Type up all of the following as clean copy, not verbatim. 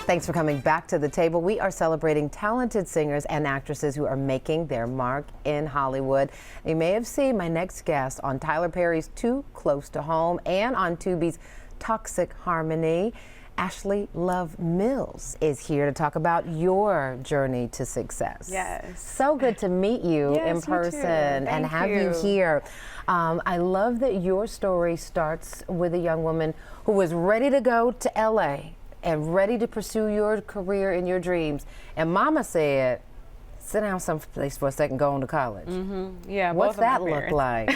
Thanks for coming back to the table. We are celebrating talented singers and actresses who are making their mark in Hollywood. You may have seen my next guest on Tyler Perry's Too Close to Home and on Tubi's Toxic Harmony. Ashley Love Mills is here to talk about your journey to success. Yes. So good to meet you in person and have you here. I love that your story starts with a young woman who was ready to go to LA and ready to pursue your career and your dreams. And Mama said, sit down someplace for a second, go on to college. Yeah, what's that look like?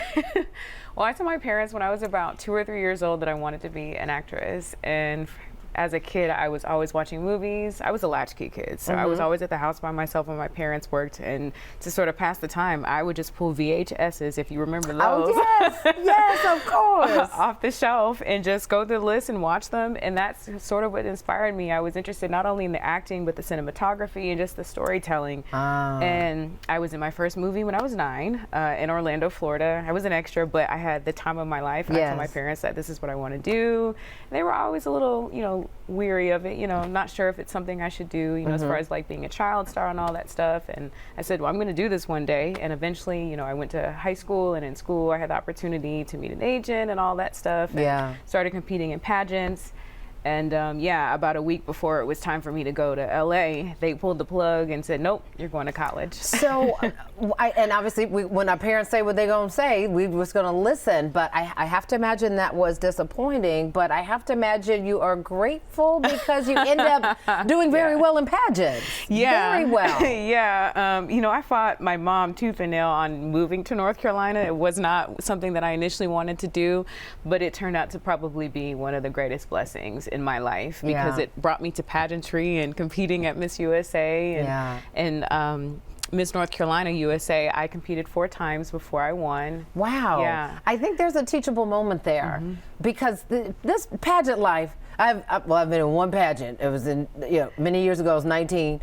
Well, I told my parents when I was about 2 or 3 years old that I wanted to be an actress. And as a kid, I was always watching movies. I was a latchkey kid, so I was always at the house by myself when my parents worked. And to sort of pass the time, I would just pull VHSs, if you remember those. Oh, yes, yes, of course. Off the shelf and just go through the list and watch them. And that's sort of what inspired me. I was interested not only in the acting, but the cinematography and just the storytelling. And I was in my first movie when I was 9 in Orlando, Florida. I was an extra, but I had the time of my life. I told my parents that this is what I want to do. And they were always a little, weary of it, not sure if it's something I should do, as far as like being a child star and all that stuff. And I said, well, I'm going to do this one day. And eventually, I went to high school, and in school I had the opportunity to meet an agent and all that stuff. And started competing in pageants. And about a week before it was time for me to go to LA, they pulled the plug and said, nope, you're going to college. So, and obviously when our parents say what they're going to say, we was going to listen, but I have to imagine that was disappointing, but I have to imagine you are grateful because you end up doing very well in pageants. Very well. I fought my mom tooth and nail on moving to North Carolina. It was not something that I initially wanted to do, but it turned out to probably be one of the greatest blessings in my life because it brought me to pageantry and competing at Miss USA and Miss North Carolina USA. I competed 4 times before I won. Wow. Yeah. I think there's a teachable moment there because this pageant life, I've been in one pageant. It was in, many years ago. I was 19.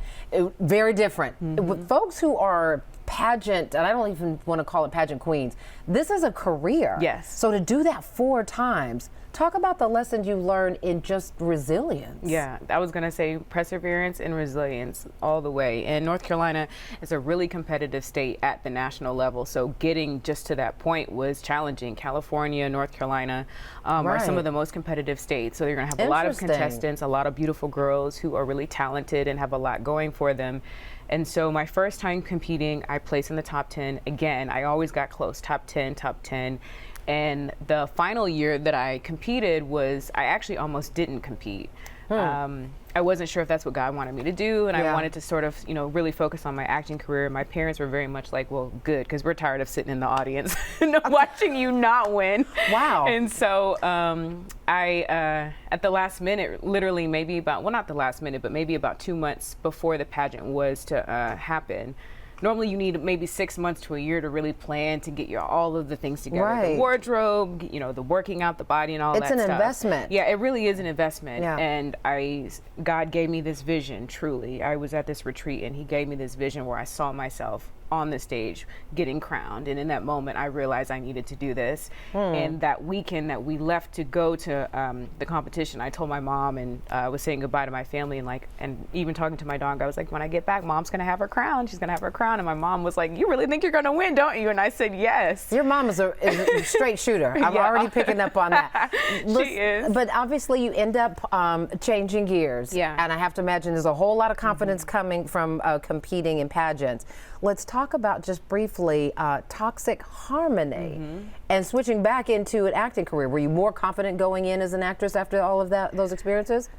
Very different. With folks who are pageant, and I don't even want to call it pageant queens, this is a career. Yes. So to do that 4 times, talk about the lessons you learned in just resilience. Yeah, I was going to say perseverance and resilience all the way. And North Carolina is a really competitive state at the national level. So getting just to that point was challenging. California, North Carolina are some of the most competitive states. So you're going to have a lot of contestants, a lot of beautiful girls who are really talented and have a lot going for them. And so my first time competing, I placed in the top 10. Again, I always got close, top 10. And the final year that I competed was, I actually almost didn't compete. I wasn't sure if that's what God wanted me to do, and I wanted to sort of, really focus on my acting career. My parents were very much like, well, good, because we're tired of sitting in the audience watching you not win. Wow. And so I, at the last minute, literally maybe about, well, not the last minute, but maybe about 2 months before the pageant was to happen. Normally you need maybe 6 months to a year to really plan to get all of the things together. The wardrobe, the working out the body and all that stuff. It's an investment. Yeah, it really is an investment. Yeah. And God gave me this vision, truly. I was at this retreat and he gave me this vision where I saw myself on the stage getting crowned, and in that moment I realized I needed to do this. And that weekend that we left to go to the competition, I told my mom, and I was saying goodbye to my family, and even talking to my dog, I was like, when I get back, Mom's gonna have her crown. She's gonna have her crown. And my mom was like, you really think you're gonna win, don't you? And I said, yes. Your mom is a straight shooter. I'm already picking up on that. She is. But obviously you end up changing gears. Yeah. And I have to imagine there's a whole lot of confidence coming from competing in pageants. Let's talk about just briefly Toxic Harmony and switching back into an acting career. Were you more confident going in as an actress after all of those experiences?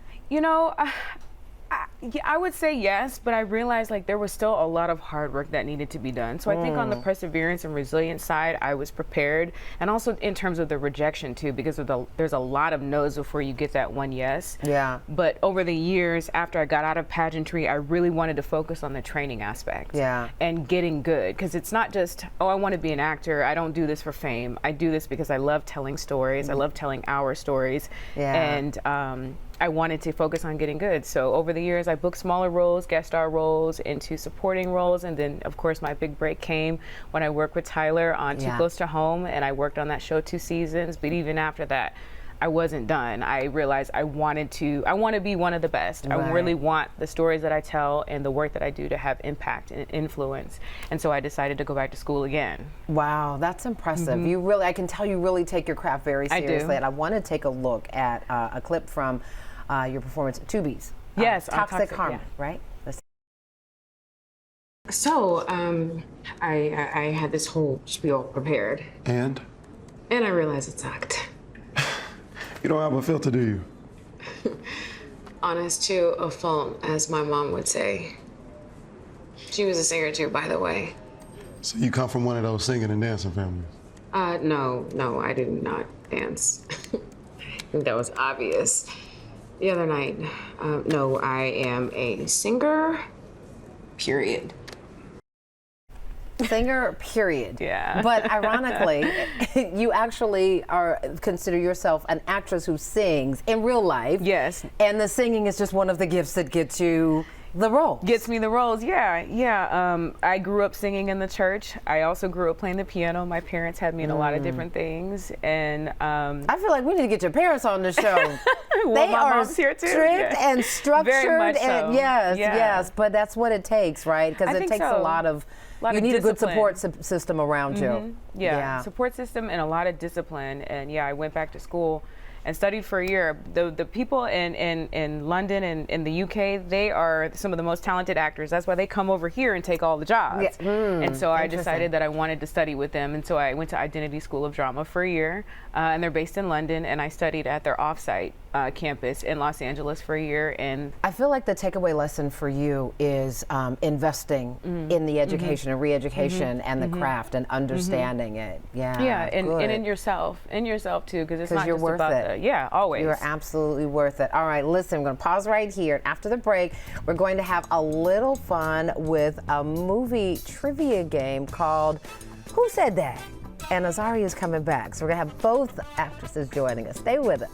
I would say yes, but I realized there was still a lot of hard work that needed to be done. So I think on the perseverance and resilience side, I was prepared. And also in terms of the rejection too, because there's a lot of no's before you get that one yes. Yeah. But over the years, after I got out of pageantry, I really wanted to focus on the training aspect. Yeah. And getting good. Because it's not just, oh, I want to be an actor. I don't do this for fame. I do this because I love telling stories. I love telling our stories. Yeah. And I wanted to focus on getting good. So over the years, I booked smaller roles, guest star roles, into supporting roles, and then of course my big break came when I worked with Tyler on Too Close to Home, and I worked on that show 2 seasons. But even after that, I wasn't done. I realized I want to be one of the best. Right. I really want the stories that I tell and the work that I do to have impact and influence. And so I decided to go back to school again. Wow, that's impressive. You really, I can tell you really take your craft very seriously. I do. And I want to take a look at a clip from your performance at Tubi's. Yes, Toxic Harmony, yeah. right? Let's So, I had this whole spiel prepared, And and I realized it sucked. you don't have a filter, do you? Honest to a fault, as my mom would say. She was a singer too, by the way. So you come from one of those singing and dancing families? No, I did not dance. I think that was obvious the other night. No, I am a singer, period. Singer, period. Yeah. But ironically, you actually consider yourself an actress who sings in real life. Yes. And the singing is just one of the gifts that gets you the role. Gets me the roles, yeah. I grew up singing in the church. I also grew up playing the piano. My parents had me in a lot of different things, and I feel like we need to get your parents on the show. well, They my are mom's here too. strict Yeah. and structured, Very much so. and yes, Yeah. yes. But that's what it takes, right? Because I it think takes so. a lot of. Lot You of need a good discipline. support system around you. Yeah, support system and a lot of discipline. And yeah, I went back to school and studied for a year. The people in London and in the UK, they are some of the most talented actors. That's why they come over here and take all the jobs. Yeah. And so I Interesting. decided that I wanted to study with them. And so I went to Identity School of Drama for a year. And they're based in London. And I studied at their offsite campus in Los Angeles for a year. And I feel like the takeaway lesson for you is investing in the education and re-education and the craft and understanding it. Yeah. yeah, and good. in yourself too, because it's 'Cause not you're just worth about it. yeah, always. You're absolutely worth it. All right, listen, I'm going to pause right here. After the break, we're going to have a little fun with a movie trivia game called Who Said That? And Azaria is coming back. So we're going to have both actresses joining us. Stay with us.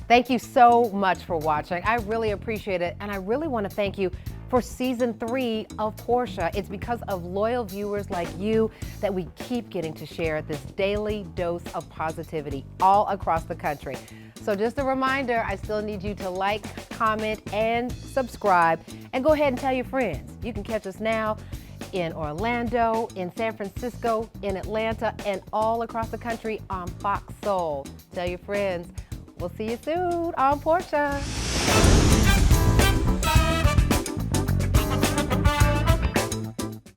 Thank you so much for watching. I really appreciate it. And I really want to thank you for season 3 of Portia. It's because of loyal viewers like you that we keep getting to share this daily dose of positivity all across the country. So just a reminder, I still need you to like, comment, and subscribe. And go ahead and tell your friends. You can catch us now in Orlando, in San Francisco, in Atlanta, and all across the country on Fox Soul. Tell your friends. We'll see you soon on Portia.